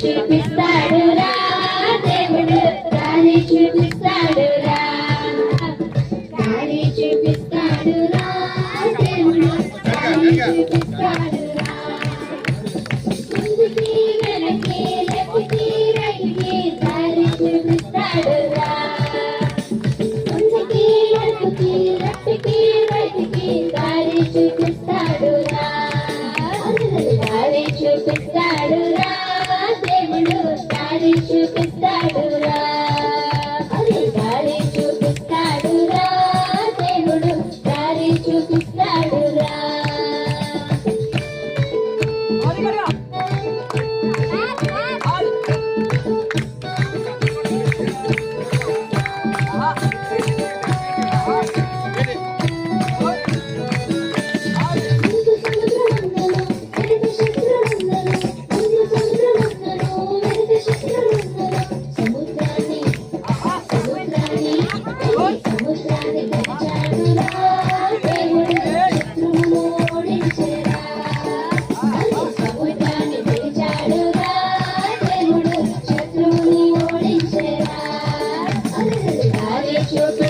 చూపిస్తాడురా దేవుడు దారి చూపిస్తాడురా దారి చూపిస్తాడురా దేవుడు దారి చూపిస్తాడురా ముందుకి వెనక్కి లెఫ్ట్కి రైట్కి దారి చూపిస్తాడురా ముందుకి వెనక్కి లెఫ్ట్కి రైట్కి దారి చూపిస్తాడురా దారి చూపిస్తాడురా దేవుడు దారి చూపిస్తాడురా దారి చూపిస్తాడురా దేవుడు దారి చూపిస్తాడురా Yo